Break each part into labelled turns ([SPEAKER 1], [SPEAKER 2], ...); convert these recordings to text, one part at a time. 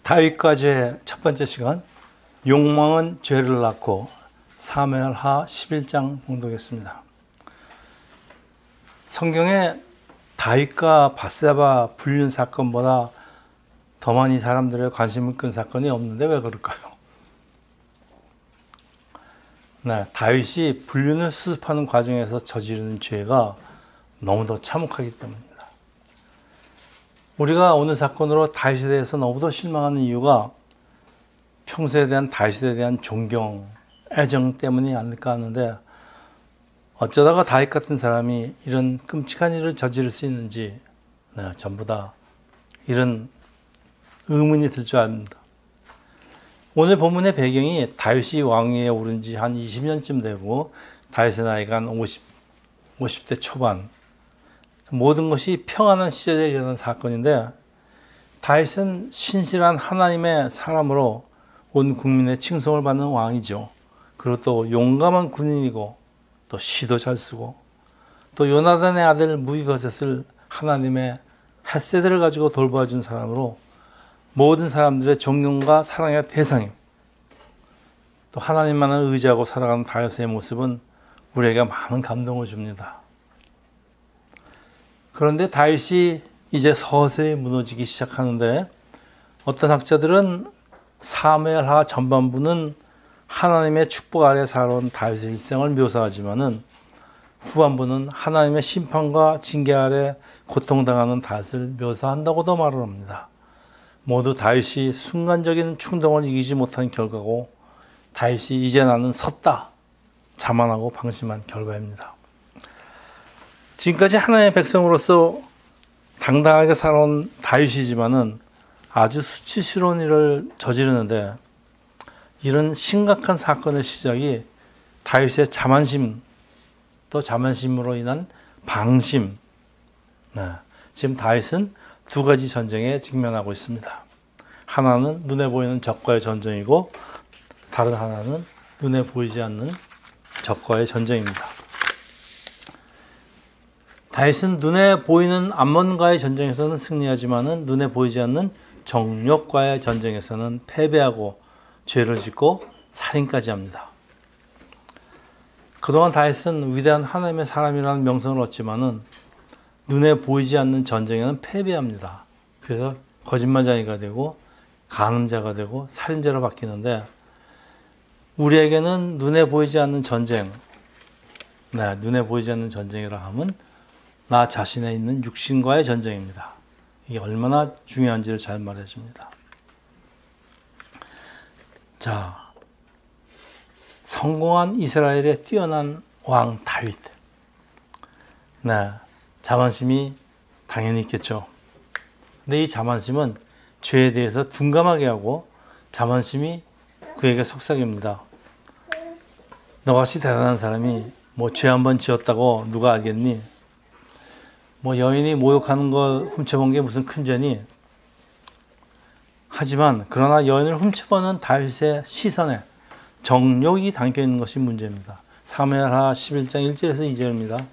[SPEAKER 1] 다윗과죄의 첫 번째 시간, 욕망은 죄를 낳고, 사무엘하 11장 봉독했습니다. 성경에 다윗과 밧세바 불륜 사건보다 더 많이 사람들의 관심을 끈 사건이 없는데 왜 그럴까요? 네, 다윗이 불륜을 수습하는 과정에서 저지르는 죄가 너무도 참혹하기 때문입니다. 우리가 오늘 사건으로 다윗에 대해서 너무도 실망하는 이유가 평소에 대한 다윗에 대한 존경, 애정 때문이 아닐까 하는데, 어쩌다가 다윗 같은 사람이 이런 끔찍한 일을 저지를 수 있는지 전부 다 이런 의문이 들 줄 압니다. 오늘 본문의 배경이 다윗이 왕위에 오른 지 한 20년쯤 되고 다윗의 나이가 한 50대 초반, 모든 것이 평안한 시절에 일어난 사건인데, 다윗은 신실한 하나님의 사람으로 온 국민의 칭송을 받는 왕이죠. 그리고 또 용감한 군인이고, 또 시도 잘 쓰고, 또 요나단의 아들 무비보셋을 하나님의 헷세대를 가지고 돌봐준 사람으로 모든 사람들의 존경과 사랑의 대상임. 또 하나님만을 의지하고 살아가는 다윗의 모습은 우리에게 많은 감동을 줍니다. 그런데 다윗이 이제 서서히 무너지기 시작하는데, 어떤 학자들은 사무엘하 전반부는 하나님의 축복 아래 살아온 다윗의 일생을 묘사하지만은 후반부는 하나님의 심판과 징계 아래 고통당하는 다윗을 묘사한다고도 말을 합니다. 모두 다윗이 순간적인 충동을 이기지 못한 결과고, 다윗이 이제 나는 섰다 자만하고 방심한 결과입니다. 지금까지 하나님의 백성으로서 당당하게 살아온 다윗이지만은 아주 수치스러운 일을 저지르는데, 이런 심각한 사건의 시작이 다윗의 자만심, 또 자만심으로 인한 방심. 지금 다윗은 두 가지 전쟁에 직면하고 있습니다. 하나는 눈에 보이는 적과의 전쟁이고, 다른 하나는 눈에 보이지 않는 적과의 전쟁입니다. 다윗은 눈에 보이는 암몬과의 전쟁에서는 승리하지만은 눈에 보이지 않는 정욕과의 전쟁에서는 패배하고 죄를 짓고 살인까지 합니다. 그동안 다윗은 위대한 하나님의 사람이라는 명성을 얻지만은 눈에 보이지 않는 전쟁에는 패배합니다. 그래서 거짓말쟁이가 되고 가늠자가 되고 살인자로 바뀌는데, 우리에게는 눈에 보이지 않는 전쟁, 눈에 보이지 않는 전쟁이라 하면 나 자신에 있는 육신과의 전쟁입니다. 이게 얼마나 중요한지를 잘 말해줍니다. 자, 성공한 이스라엘의 뛰어난 왕 다윗. 자만심이 당연히 있겠죠. 근데 이 자만심은 죄에 대해서 둔감하게 하고, 자만심이 그에게 속삭입니다. 너같이 대단한 사람이 죄 한 번 지었다고 누가 알겠니? 여인이 모욕하는 걸 훔쳐본 게 무슨 큰 죄니? 하지만 그러나 여인을 훔쳐보는 다윗의 시선에 정욕이 담겨있는 것이 문제입니다. 사무엘하 11장 1절에서 2절입니다.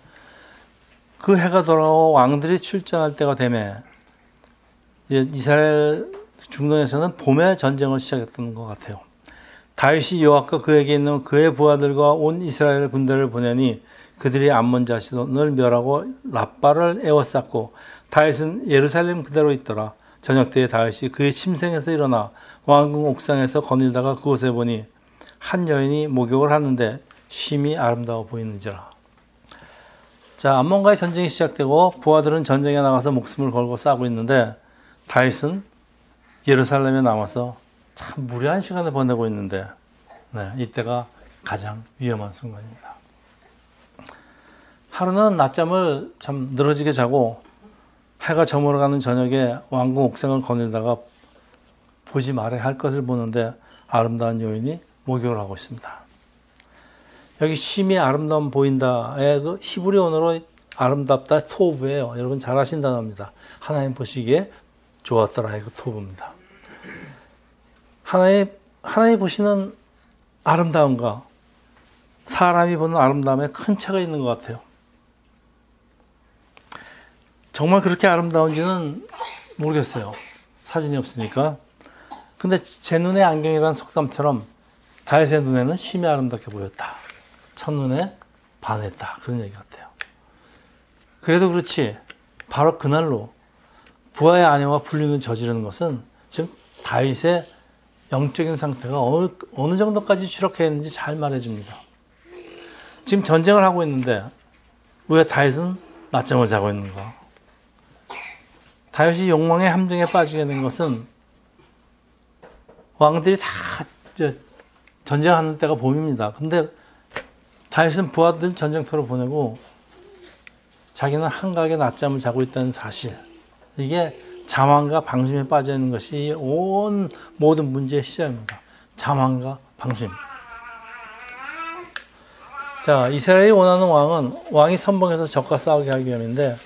[SPEAKER 1] 그 해가 돌아오 왕들이 출전할 때가 되매, 이스라엘 중동에서는 봄에 전쟁을 시작했던 것 같아요. 다윗이 요압과 그에게 있는 그의 부하들과 온 이스라엘 군대를 보내니 그들이 암몬 자손을 멸하고 랍바를 에워쌌고, 다윗은 예루살렘 그대로 있더라. 저녁 때에 다윗이 그의 침생에서 일어나 왕궁 옥상에서 거닐다가 그곳에 보니 한 여인이 목욕을 하는데 심히 아름다워 보이는지라. 자, 암몬과의 전쟁이 시작되고 부하들은 전쟁에 나가서 목숨을 걸고 싸우고 있는데, 다윗은 예루살렘에 남아서 참 무료한 시간을 보내고 있는데, 이때가 가장 위험한 순간입니다. 하루는 낮잠을 참 늘어지게 자고 해가 저물어가는 저녁에 왕궁 옥상을 거닐다가 보지 말아야 할 것을 보는데, 아름다운 여인이 목욕을 하고 있습니다. 여기 심히 아름다움 보인다의 그 히브리어로 아름답다 토브예요. 여러분 잘 아신 단어입니다. 하나님 보시기에 좋았더라의 그 토브입니다. 하나님 보시는 아름다움과 사람이 보는 아름다움에 큰 차가 있는 것 같아요. 정말 그렇게 아름다운지는 모르겠어요. 사진이 없으니까. 근데 제 눈에 안경이라는 속담처럼 다윗의 눈에는 심히 아름답게 보였다. 첫눈에 반했다. 그런 얘기 같아요. 그래도 그렇지 바로 그날로 부하의 아내와 불륜을 저지르는 것은 지금 다윗의 영적인 상태가 어느 정도까지 추락해 있는지 잘 말해줍니다. 지금 전쟁을 하고 있는데 왜 다윗은 낮잠을 자고 있는가? 다윗이 욕망의 함정에 빠지게 된 것은 왕들이 다 전쟁하는 때가 봄입니다. 근데 다윗은 부하들 전쟁터로 보내고 자기는 한가하게 낮잠을 자고 있다는 사실, 이게 자만과 방심에 빠져 있는 것이 온 모든 문제의 시작입니다. 자만과 방심. 자, 이스라엘이 원하는 왕은 왕이 선봉해서 적과 싸우게 하기 위함인데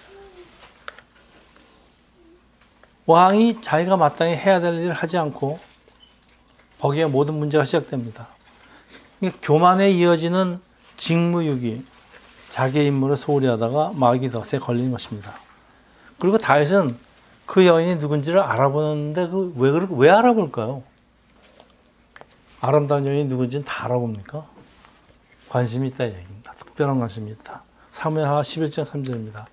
[SPEAKER 1] 왕이 자기가 마땅히 해야 될 일을 하지 않고 거기에 모든 문제가 시작됩니다. 교만에 이어지는 직무유기, 자기의 임무를 소홀히 하다가 마귀 덫에 걸리는 것입니다. 그리고 다윗은 그 여인이 누군지를 알아보는데 왜 알아볼까요? 아름다운 여인이 누군지는 다 알아봅니까? 관심이 있다 얘기입니다. 특별한 관심이 있다. 사무엘하 11장 3절입니다.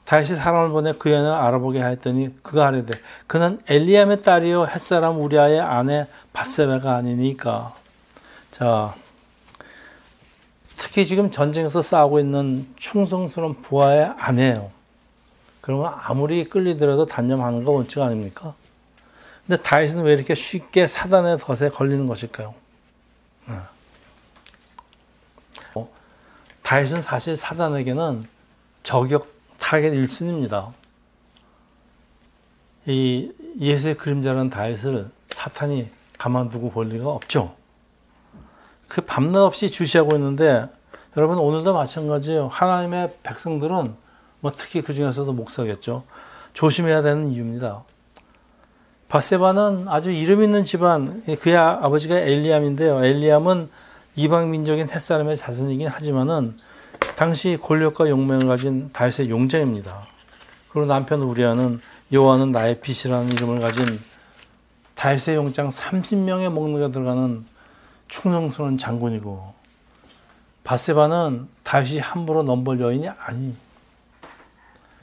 [SPEAKER 1] 다윗이 사람을 보내 그 여인을 알아보게 하였더니 그가 하려되 그는 엘리암의 딸이요 햇사람 우리아의 아내 밧세바가 아니니까. 자, 특히 지금 전쟁에서 싸우고 있는 충성스러운 부하의 아내예요. 그러면 아무리 끌리더라도 단념하는 거 원칙 아닙니까? 근데 다윗은 왜 이렇게 쉽게 사단의 덫에 걸리는 것일까요? 다윗은 사실 사단에게는 저격 타겟 1순위입니다. 이 예수의 그림자라는 다윗을 사탄이 가만두고 볼 리가 없죠. 그 밤낮 없이 주시하고 있는데 여러분 오늘도 마찬가지예요. 하나님의 백성들은 특히 그 중에서도 목사겠죠. 조심해야 되는 이유입니다. 밧세바는 아주 이름 있는 집안, 그의 아버지가 엘리암인데요. 엘리암은 이방 민족인 햇사람의 자손이긴 하지만은 당시 권력과 용맹을 가진 다윗의 용자입니다. 그리고 남편 우리아는 여호와는 나의 빛이라는 이름을 가진 다윗의 용장 30명의 목록에 들어가는 충성스러운 장군이고, 밧세바는 다윗이 함부로 넘볼 여인이 아니.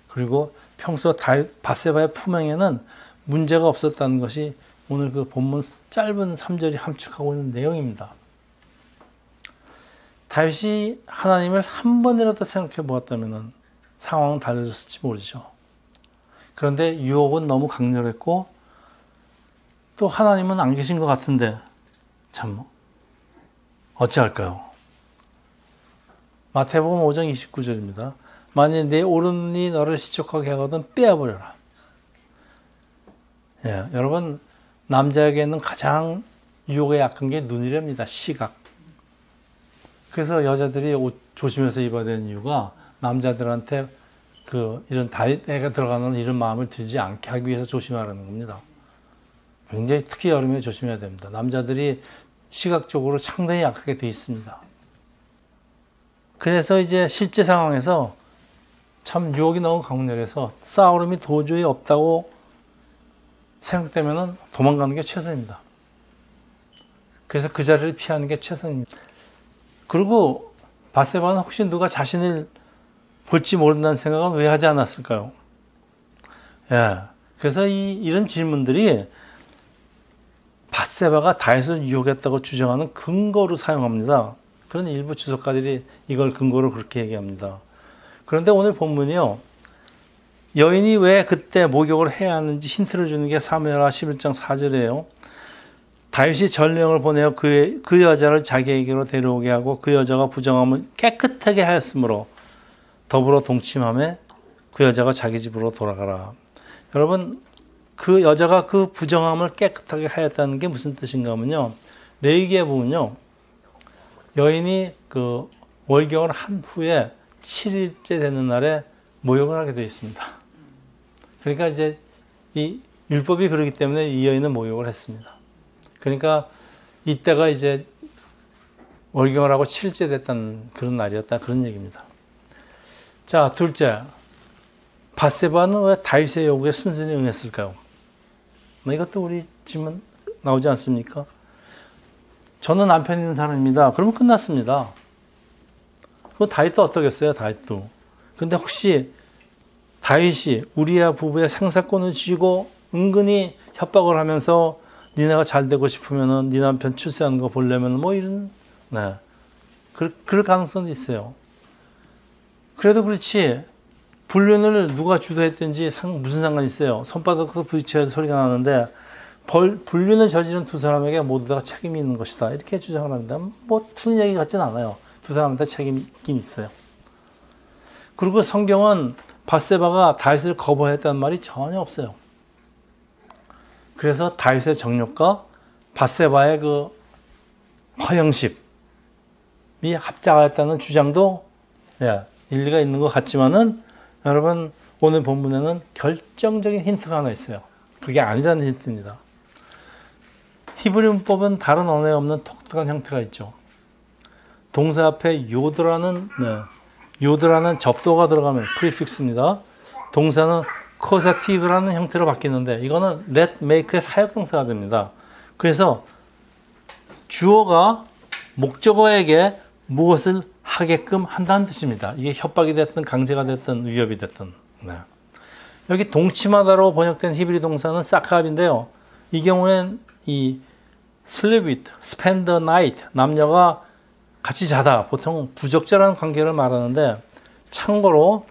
[SPEAKER 1] 그리고 평소 밧세바의 품행에는 문제가 없었다는 것이 오늘 그 본문 짧은 3절이 함축하고 있는 내용입니다. 다윗이 하나님을 한 번이라도 생각해 보았다면 상황은 달라졌을지 모르죠. 그런데 유혹은 너무 강렬했고 또 하나님은 안 계신 것 같은데 참 어찌할까요? 마태복음 5장 29절입니다. 만일 내 오른이 너를 시족하게 하거든 빼어버려라. 예, 여러분 남자에게는 가장 유혹에 약한 게 눈이랍니다. 시각. 그래서 여자들이 옷 조심해서 입어야 되는 이유가 남자들한테 이런 다리가 들어가는 이런 마음을 들지 않게 하기 위해서 조심하라는 겁니다. 굉장히 특히 여름에 조심해야 됩니다. 남자들이 시각적으로 상당히 약하게 되어 있습니다. 그래서 이제 실제 상황에서 참 유혹이 너무 강렬해서 싸우름이 도저히 없다고 생각되면 도망가는 게 최선입니다. 그래서 그 자리를 피하는 게 최선입니다. 그리고 밧세바는 혹시 누가 자신을 볼지 모른다는 생각은 왜 하지 않았을까요? 예, 그래서 이런 질문들이 밧세바가 다윗을 유혹했다고 주장하는 근거로 사용합니다. 그런 일부 주석가들이 이걸 근거로 그렇게 얘기합니다. 그런데 오늘 본문이요, 여인이 왜 그때 목욕을 해야 하는지 힌트를 주는 게 사무엘하 11장 4절이에요. 다윗이 전령을 보내어 그 여자를 자기에게로 데려오게 하고 그 여자가 부정함을 깨끗하게 하였으므로 더불어 동침함에 그 여자가 자기 집으로 돌아가라. 여러분, 그 여자가 그 부정함을 깨끗하게 하였다는 게 무슨 뜻인가 하면요, 레위기에 보면요, 여인이 월경을 한 후에 7일째 되는 날에 모욕을 하게 되어 있습니다. 그러니까 이제 이 율법이 그러기 때문에 이 여인은 모욕을 했습니다. 그러니까 이때가 이제 월경을 하고 7일째 됐다는 그런 날이었다, 그런 얘기입니다. 자, 둘째, 밧세바는 왜 다윗의 요구에 순순히 응했을까요? 이것도 우리 질문 나오지 않습니까? 저는 남편 있는 사람입니다. 그러면 끝났습니다. 그 다윗도 어떠겠어요? 다윗도. 근데 혹시 다윗이 우리아 부부의 생사권을 쥐고 은근히 협박을 하면서 니네가 잘 되고 싶으면은 네 남편 출세하는 거 보려면 뭐 이런, 네. 그럴 가능성도 있어요. 그래도 그렇지, 불륜을 누가 주도했든지 무슨 상관이 있어요. 손바닥에서 부딪혀야 소리가 나는데, 불륜을 저지른 두 사람에게 모두 다 책임이 있는 것이다. 이렇게 주장을 합니다. 뭐 틀린 얘기 같진 않아요. 두 사람 다 책임이 있긴 있어요. 그리고 성경은 밧세바가 다윗을 거부했다는 말이 전혀 없어요. 그래서 다윗의 정욕과 밧세바의 그 허영심이 합작하였다는 주장도 일리가 있는 것 같지만은, 여러분 오늘 본문에는 결정적인 힌트가 하나 있어요. 그게 아니라는 힌트입니다. 히브리 문법은 다른 언어에 없는 독특한 형태가 있죠. 동사 앞에 요드라는 접도가 들어가면 프리픽스입니다. 동사는 causative 형태로 바뀌는데, 이거는 let, make의 사역동사가 됩니다. 그래서 주어가 목적어에게 무엇을 하게끔 한다는 뜻입니다. 이게 협박이 됐든 강제가 됐든 위협이 됐든. 네. 여기 동침하다로 번역된 히브리 동사는 사캅인데요. 이 경우엔 이 sleep with, spend the night, 남녀가 같이 자다, 보통 부적절한 관계를 말하는데, 참고로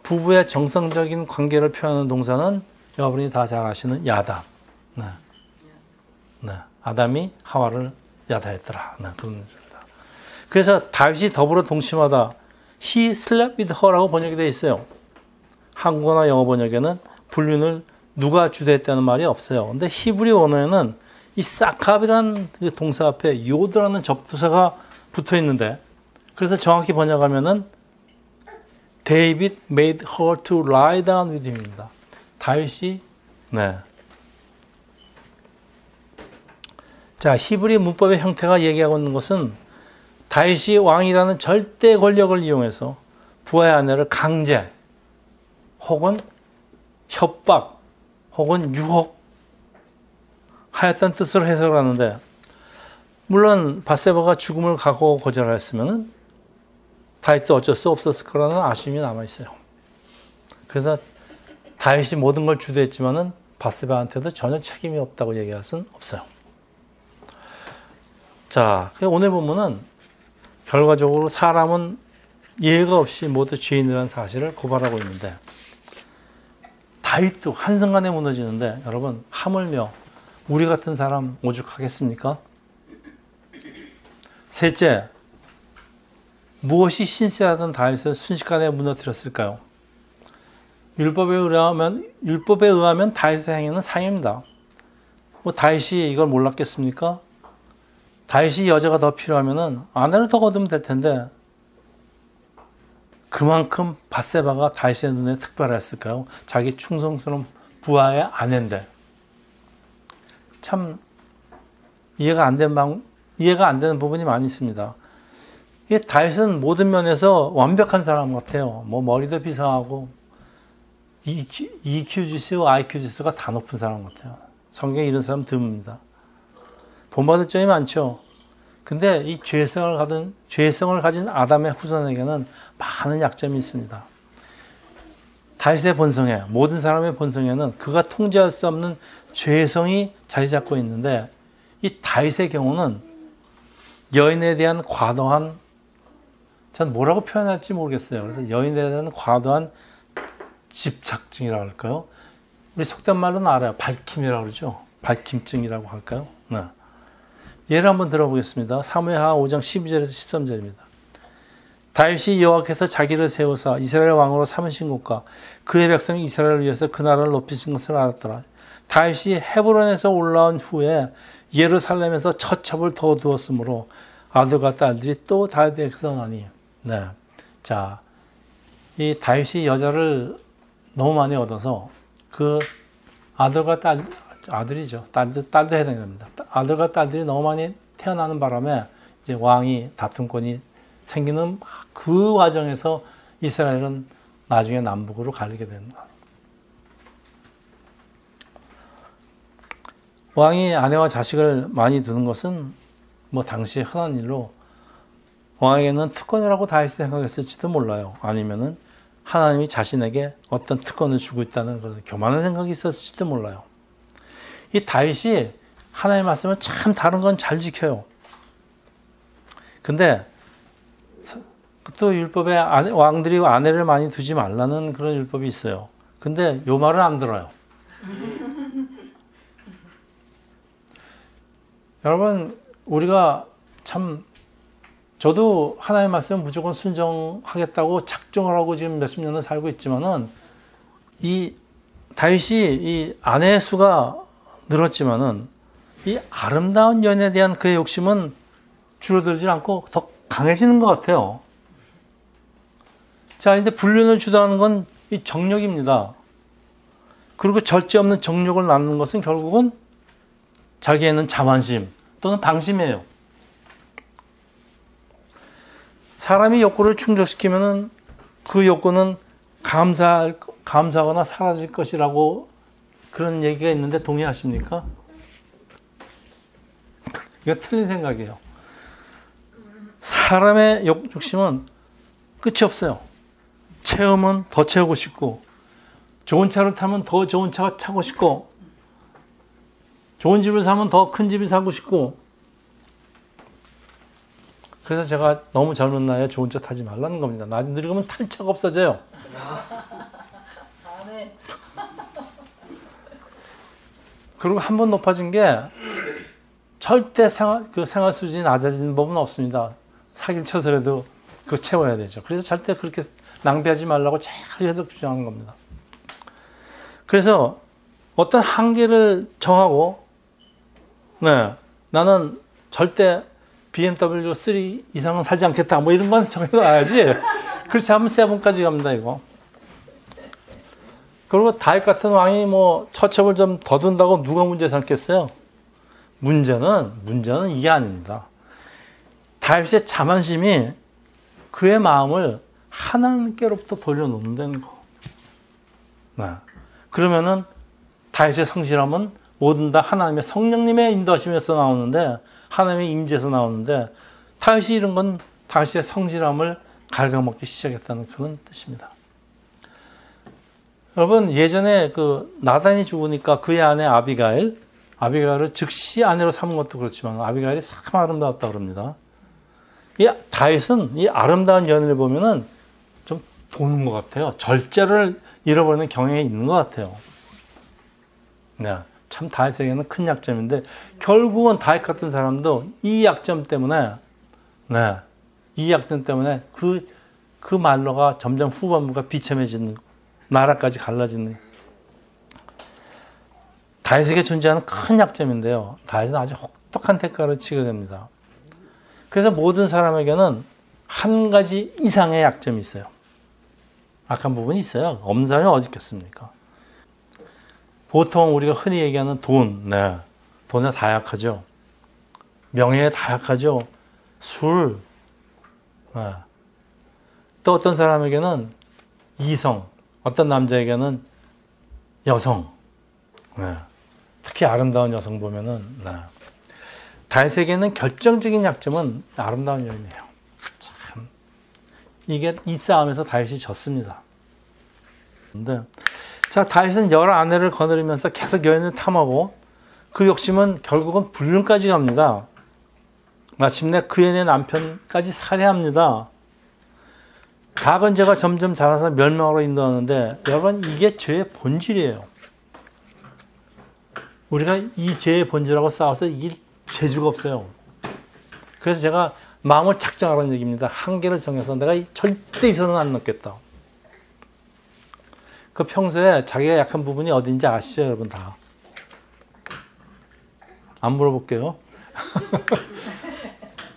[SPEAKER 1] 부부의 정상적인 관계를 표현하는 동사는 여러분이 다 잘 아시는 야다. 네. 네. 아담이 하와를 야다했더라. 네. 그런 뜻입니다. 그래서 다윗이 더불어 동침하다, he slept with her라고 번역이 되어 있어요. 한국어나 영어 번역에는 불륜을 누가 주도했다는 말이 없어요. 근데 히브리 언어에는 이 사캅이라는 그 동사 앞에 요드라는 접두사가 붙어 있는데, 그래서 정확히 번역하면은 David made her to lie down with him입니다. 다윗이, 네. 자, 히브리 문법의 형태가 얘기하고 있는 것은 다윗이 왕이라는 절대 권력을 이용해서 부하의 아내를 강제, 혹은 협박, 혹은 유혹 하였다는 뜻으로 해석을 하는데, 물론 밧세바가 죽음을 각오 거절하였으면 다윗도 어쩔 수 없었을 거라는 아쉬움이 남아있어요. 그래서 다윗이 모든 걸 주도했지만은 밧세바한테도 전혀 책임이 없다고 얘기할 수는 없어요. 자, 오늘 본문은 결과적으로 사람은 예외가 없이 모두 죄인이라는 사실을 고발하고 있는데, 다윗도 한순간에 무너지는데, 여러분 하물며 우리 같은 사람 오죽하겠습니까? 셋째, 무엇이 신세하던 다윗을 순식간에 무너뜨렸을까요? 율법에 의하면 다윗의 행위는 상입니다. 뭐 다윗이 이걸 몰랐겠습니까? 다윗이 여자가 더 필요하면은 아내를 더 얻으면 될 텐데, 그만큼 밧세바가 다윗의 눈에 특별했을까요? 자기 충성스러운 부하의 아내인데. 참 이해가 안 되는 부분이 많이 있습니다. 이 다윗은 모든 면에서 완벽한 사람 같아요. 뭐 머리도 비상하고 EQ 지수, IQ 지수가 다 높은 사람 같아요. 성경에 이런 사람 드뭅니다. 본받을 점이 많죠. 근데 이 죄성을 가진 아담의 후손에게는 많은 약점이 있습니다. 다윗의 본성에, 모든 사람의 본성에는 그가 통제할 수 없는 죄성이 자리 잡고 있는데, 이 다윗의 경우는 여인에 대한 과도한, 전 뭐라고 표현할지 모르겠어요. 그래서 여인에 대한 과도한 집착증이라고 할까요? 우리 속된 말로는 알아요. 밝힘이라고 그러죠. 밝힘증이라고 할까요? 네. 예를 한번 들어보겠습니다. 사무엘하 5장 12절에서 13절입니다. 다윗이 여호와께서 자기를 세우사 이스라엘 왕으로 삼으신 것과 그의 백성 이스라엘을 위해서 그 나라를 높이신 것을 알았더라. 다윗이 헤브론에서 올라온 후에 예루살렘에서 첫 첩을 더 두었으므로 아들과 딸들이 또 다윗에게서 나니. 네. 자, 이 다윗이 여자를 너무 많이 얻어서 그 아들과 아들이죠. 딸도 해당됩니다. 아들과 딸들이 너무 많이 태어나는 바람에 이제 왕이 다툼권이 생기는 그 과정에서 이스라엘은 나중에 남북으로 갈리게 됩니다. 왕이 아내와 자식을 많이 두는 것은 뭐 당시에 흔한 일로 왕에게는 특권이라고 다윗이 생각했을지도 몰라요. 아니면은 하나님이 자신에게 어떤 특권을 주고 있다는 그런 교만한 생각이 있었을지도 몰라요. 이 다윗이 하나님의 말씀을 참 다른 건 잘 지켜요. 근데 또 율법에 왕들이 아내를 많이 두지 말라는 그런 율법이 있어요. 근데 요 말은 안 들어요. 여러분, 우리가 참, 저도 하나님의 말씀 무조건 순종하겠다고 작정을 하고 지금 몇십 년을 살고 있지만은, 이 다윗이 이 아내의 수가 늘었지만은, 이 아름다운 연에 대한 그의 욕심은 줄어들지 않고 더 강해지는 것 같아요. 자, 이제 불륜을 주도하는 건 이 정욕입니다. 그리고 절제 없는 정욕을 낳는 것은 결국은 자기에는 자만심 또는 방심이에요. 사람이 욕구를 충족시키면은 그 욕구는 감사하거나 사라질 것이라고 그런 얘기가 있는데 동의하십니까? 이거 틀린 생각이에요. 사람의 욕심은 끝이 없어요. 채우면 더 채우고 싶고, 좋은 차를 타면 더 좋은 차가 타고 싶고, 좋은 집을 사면 더 큰 집을 사고 싶고. 그래서 제가 너무 젊은 나이에 좋은 차 타지 말라는 겁니다. 나중에 늙으면 탈 차가 없어져요. 그리고 한 번 높아진 게 절대 생활 수준이 낮아지는 법은 없습니다. 사기를 쳐서라도 그거 채워야 되죠. 그래서 절대 그렇게 낭비하지 말라고 계속 주장하는 겁니다. 그래서 어떤 한계를 정하고, 네, 나는 절대 BMW 3 이상은 사지 않겠다, 뭐 이런 건 정해놔야지. 그렇지 않으면 7까지 갑니다, 이거. 그리고 다윗 같은 왕이 뭐 처첩을 좀 더 둔다고 누가 문제 삼겠어요? 문제는 이게 아닙니다. 다윗의 자만심이 그의 마음을 하나님께로부터 돌려놓는다는 거. 네. 그러면은 다윗의 성실함은 모든 다 하나님의 성령님의 인도하심에서 나오는데, 하나님의 임재에서 나오는데, 다윗이 이런 건 다윗의 성실함을 갉아먹기 시작했다는 그런 뜻입니다. 여러분, 예전에 그 나단이 죽으니까 그의 아내 아비가일을 즉시 아내로 삼은 것도 그렇지만 아비가일이 참 아름다웠다고 그럽니다. 이 다윗은 이 아름다운 연애를 보면은 좀 도는 것 같아요. 절제를 잃어버리는 경향이 있는 것 같아요. 네, 참 다윗에게는 큰 약점인데, 결국은 다윗 같은 사람도 이 약점 때문에, 네, 이 약점 때문에 그 말로가 점점 후반부가 비참해지는, 나라까지 갈라지는, 다윗에게 존재하는 큰 약점인데요. 다윗은 아주 혹독한 대가를 치게 됩니다. 그래서 모든 사람에게는 한 가지 이상의 약점이 있어요. 악한 부분이 있어요. 없는 사람이 어디 있겠습니까? 보통 우리가 흔히 얘기하는 돈, 네, 돈에 다 약하죠. 명예에 다 약하죠. 술, 네. 또 어떤 사람에게는 이성, 어떤 남자에게는 여성, 네. 특히 아름다운 여성 보면은, 네. 다윗에게는 결정적인 약점은 아름다운 여인이에요. 참, 이 싸움에서 다윗이 졌습니다. 근데 자, 다윗은 여러 아내를 거느리면서 계속 여인을 탐하고, 그 욕심은 결국은 불륜까지 갑니다. 마침내 그의 남편까지 살해합니다. 작은 죄가 점점 자라서 멸망으로 인도하는데, 여러분, 이게 죄의 본질이에요. 우리가 이 죄의 본질하고 싸워서 이길 재주가 없어요. 그래서 제가 마음을 작정하라는 얘기입니다. 한계를 정해서 내가 절대 이선은 안 넘겠다. 그 평소에 자기가 약한 부분이 어딘지 아시죠, 여러분 다? 안 물어볼게요.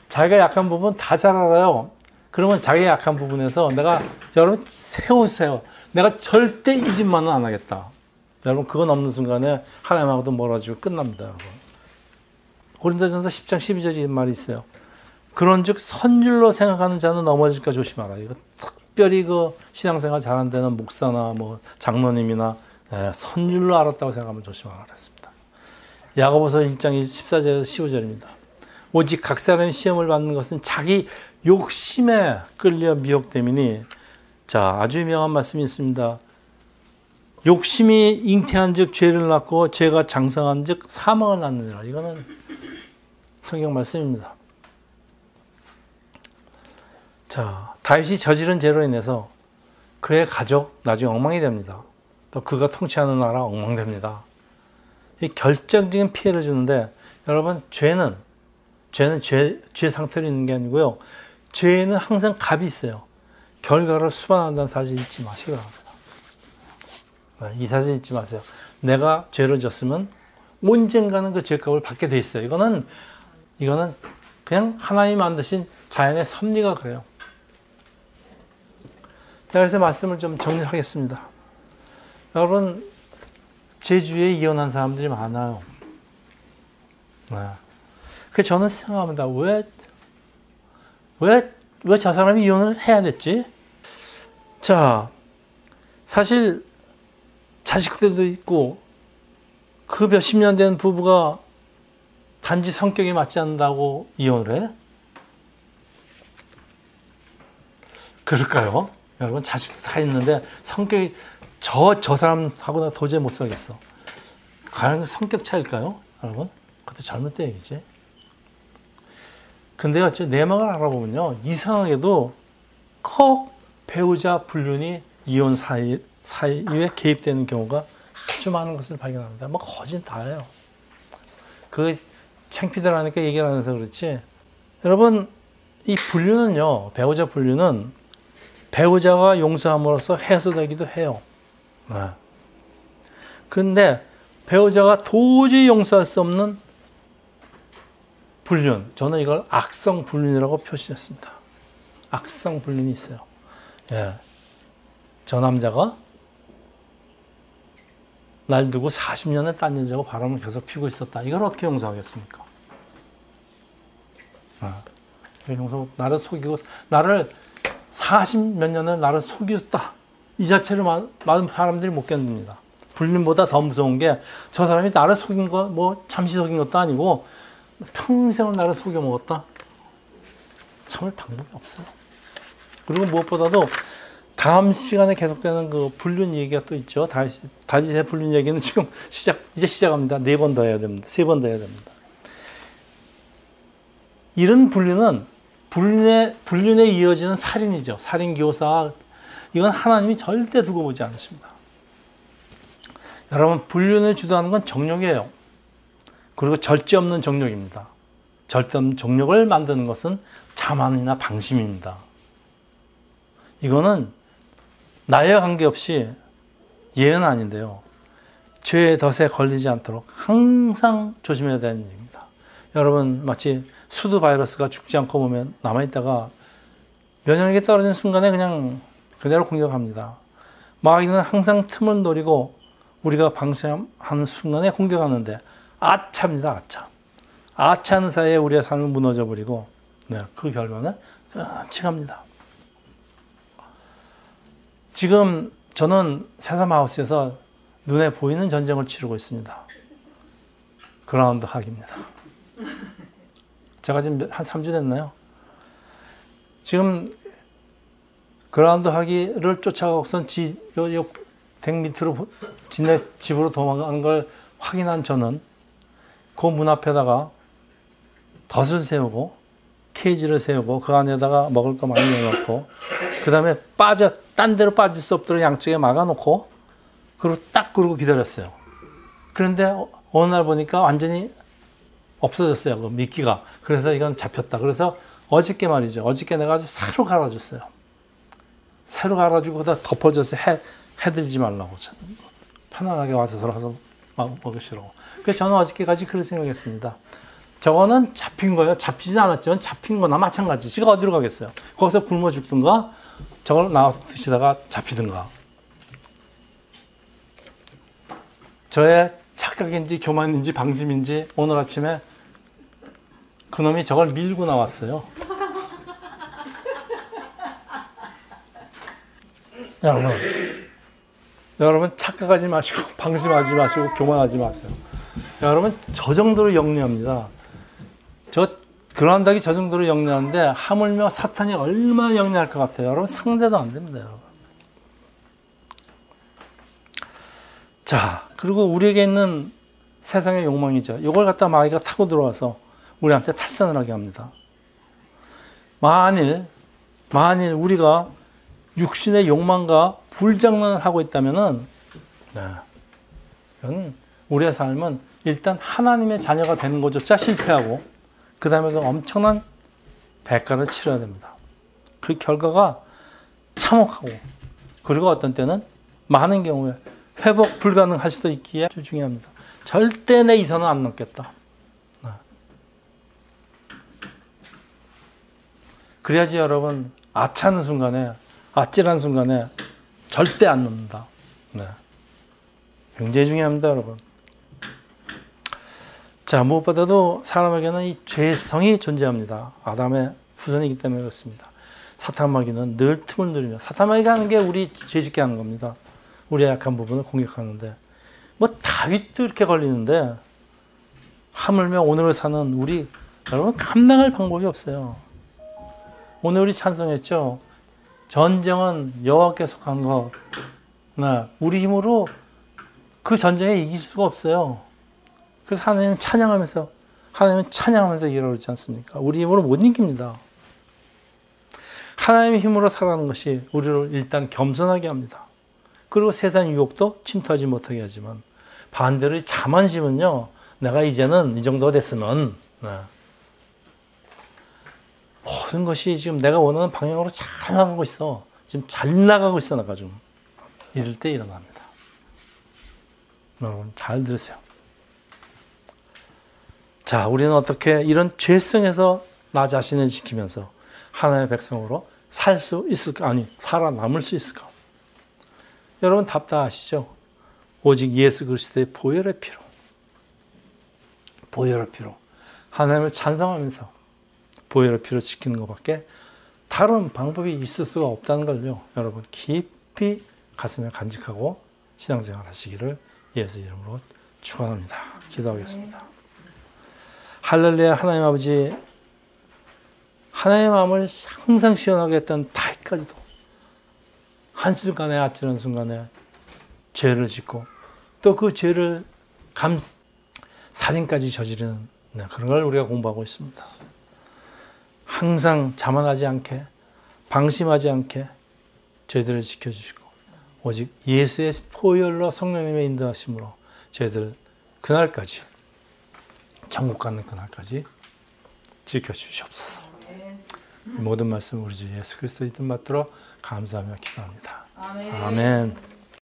[SPEAKER 1] 자기가 약한 부분 다 잘 알아요. 그러면 자기가 약한 부분에서 여러분 세우세요. 내가 절대 이 짓만은 안 하겠다. 여러분, 그건 없는 순간에 하나님하고도 멀어지고 끝납니다, 여러분. 고린도전서 10장 12절에 이런 말이 있어요. 그런즉 선율로 생각하는 자는 넘어질까 조심하라. 이거 특별히 그 신앙생활 잘 안 되는 목사나 뭐 장로님이나 선율로 알았다고 생각하면 조심하라 그랬습니다. 야고보서 1장 14절에서 15절입니다. 오직 각 사람이 시험을 받는 것은 자기 욕심에 끌려 미혹됨이니. 자, 아주 유명한 말씀이 있습니다. 욕심이 잉태한 즉 죄를 낳고 죄가 장성한 즉 사망을 낳느니라. 이거는 성경 말씀입니다. 자, 다윗이 저지른 죄로 인해서 그의 가족 나중에 엉망이 됩니다. 또 그가 통치하는 나라 엉망됩니다. 이 결정적인 피해를 주는데, 여러분, 죄는 죄 상태로 있는 게 아니고요. 죄는 항상 값이 있어요. 결과를 수반한다는 사실 잊지 마시기 바랍니다. 이 사실 잊지 마세요. 내가 죄를 졌으면 언젠가는 그 죄값을 받게 돼 있어요. 이거는 그냥 하나님이 만드신 자연의 섭리가 그래요. 자, 그래서 말씀을 좀 정리하겠습니다. 여러분, 제주에 이혼한 사람들이 많아요. 그래서 저는 생각합니다. 왜 저 사람이 이혼을 해야 됐지? 자, 사실 자식들도 있고 그 몇십 년 된 부부가 단지 성격이 맞지 않는다고 이혼을 해? 그럴까요? 여러분, 자식도 다 있는데 성격이 저 사람하고 나 도저히 못 살겠어. 과연 성격 차일까요? 여러분, 그것도 잘못된 얘기지. 근데 어째 내막을 알아보면요, 이상하게도 꼭 배우자 불륜이 이혼 사이에 개입되는 경우가 아주 많은 것을 발견합니다. 뭐 거진 다예요. 그 창피들 하니까 얘기를 안 해서 그렇지. 여러분, 이 불륜은요, 배우자 불륜은 배우자가 용서함으로써 해소되기도 해요. 그런데 배우자가 도저히 용서할 수 없는 불륜, 저는 이걸 악성 불륜이라고 표시했습니다. 악성 불륜이 있어요. 예. 저 남자가 날 두고 40년을 딴 여자하고 바람을 계속 피우고 있었다. 이걸 어떻게 용서하겠습니까? 나를 속이고, 나를 40몇 년을 나를 속였다. 이 자체로 많은 사람들이 못 견딥니다. 불륜보다 더 무서운 게, 저 사람이 나를 속인 거, 뭐 잠시 속인 것도 아니고 평생을 나를 속여 먹었다. 참을 방법이 없어요. 그리고 무엇보다도 다음 시간에 계속되는 그 불륜 얘기가 또 있죠. 다윗의 불륜 얘기는 지금 이제 시작합니다. 4번 더 해야 됩니다. 3번 더 해야 됩니다. 이런 불륜은 불륜에 이어지는 살인이죠. 살인 교사. 이건 하나님이 절대 두고 보지 않으십니다. 여러분, 불륜을 주도하는 건 정욕이에요. 그리고 절제 없는 정욕입니다. 절대 없는 정욕을 만드는 것은 자만이나 방심입니다. 이거는 나에 관계없이 예은 아닌데요. 죄의 덫에 걸리지 않도록 항상 조심해야 되는 얘기입니다. 여러분, 마치 수두 바이러스가 죽지 않고 보면 남아있다가 면역력이 떨어지는 순간에 그냥 그대로 공격합니다. 마귀는 항상 틈을 노리고 우리가 방심하는 순간에 공격하는데, 아차입니다. 아차. 아차하는 사이에 우리의 삶은 무너져 버리고, 그 결과는 끔찍합니다. 지금 저는 새삼하우스에서 눈에 보이는 전쟁을 치르고 있습니다. 그라운드 학입니다. 제가 지금 한 3주 됐나요? 지금 그라운드 학이를 쫓아가고선 댁 밑으로 지네 집으로 도망가는 걸 확인한 저는 그 문 앞에다가 덫을 세우고 케이지를 세우고 그 안에다가 먹을 거 많이 넣어놓고, 그 다음에 딴 데로 빠질 수 없도록 양쪽에 막아놓고, 그러고 기다렸어요. 그런데 어느 날 보니까 완전히 없어졌어요. 그 미끼가. 그래서 이건 잡혔다. 그래서 어저께 말이죠. 어저께 내가 아주 새로 갈아줬어요. 새로 갈아주고 거기다 덮어줘서 해들지 말라고. 편안하게 와서 들어가서 먹으시라고. 그래서 저는 어저께까지 그렇게 생각했습니다. 저거는 잡힌 거예요. 잡히진 않았지만 잡힌 거나 마찬가지. 지가 어디로 가겠어요. 거기서 굶어 죽든가 저걸 나와서 드시다가 잡히든가. 저의 착각인지 교만인지 방심인지 오늘 아침에 그놈이 저걸 밀고 나왔어요. 여러분 착각하지 마시고 방심하지 마시고 교만하지 마세요. 여러분 저 정도로 영리합니다. 그런 닭이 저 정도로 영리한데 하물며 사탄이 얼마나 영리할 것 같아요. 여러분 상대도 안 됩니다. 여러분. 자, 그리고 우리에게 있는 세상의 욕망이죠. 이걸 갖다 마귀가 타고 들어와서 우리한테 탈선을 하게 합니다. 만일 우리가 육신의 욕망과 불장난을 하고 있다면은, 이건 우리의 삶은 일단 하나님의 자녀가 되는 것조차 실패하고, 그 다음에도 엄청난 대가를 치러야 됩니다. 그 결과가 참혹하고, 그리고 어떤 때는 많은 경우에 회복 불가능할 수도 있기에 아주 중요합니다. 절대 내 이 선은 안 넘겠다. 그래야지 여러분 아차하는 순간에, 아찔한 순간에 절대 안 넘는다. 굉장히 중요합니다, 여러분. 자, 무엇보다도 사람에게는 이 죄성이 존재합니다. 아담의 후손이기 때문에 그렇습니다. 사탄마귀는 늘 틈을 누리며, 사탄마귀가 하는 게 우리 죄짓게 하는 겁니다. 우리의 약한 부분을 공격하는데, 뭐 다윗도 이렇게 걸리는데 하물며 오늘을 사는 우리 여러분 감당할 방법이 없어요. 오늘 우리 찬송했죠. 전쟁은 여호와께 속한 것. 우리 힘으로 그 전쟁에 이길 수가 없어요. 그래서 하나님은 찬양하면서 일하고 있지 않습니까? 우리 힘으로 못 이깁니다. 하나님의 힘으로 살아가는 것이 우리를 일단 겸손하게 합니다. 그리고 세상 유혹도 침투하지 못하게 하지만, 반대로 자만심은요, 내가 이제는 이 정도가 됐으면 모든 것이 지금 내가 원하는 방향으로 잘 나가고 있어. 지금 잘 나가고 있어, 내가 좀. 이럴 때 일어납니다. 여러분 잘 들으세요. 자, 우리는 어떻게 이런 죄성에서 나 자신을 지키면서 하나님의 백성으로 살 수 있을까? 아니, 살아남을 수 있을까? 여러분 답 다 아시죠? 오직 예수 그리스도의 보혈의 피로 하나님을 찬송하면서 보혈의 피로 지키는 것밖에 다른 방법이 있을 수가 없다는 걸요, 여러분 깊이 가슴에 간직하고 신앙생활 하시기를 예수 이름으로 축원합니다. 기도하겠습니다. 할렐루야. 하나님 아버지, 하나님의 마음을 항상 시원하게 했던 다윗까지도 한순간에, 아찔한 순간에 죄를 짓고 또 그 죄를 살인까지 저지르는 그런 걸 우리가 공부하고 있습니다. 항상 자만하지 않게, 방심하지 않게 저희들을 지켜주시고, 오직 예수의 보혈로 성령님의 인도하심으로 저희들 그날까지, 천국 가는 그날까지 지켜주시옵소서. 이 모든 말씀 우리 주 예수 그리스도의 이름 받들어 감사하며 기도합니다. 아멘.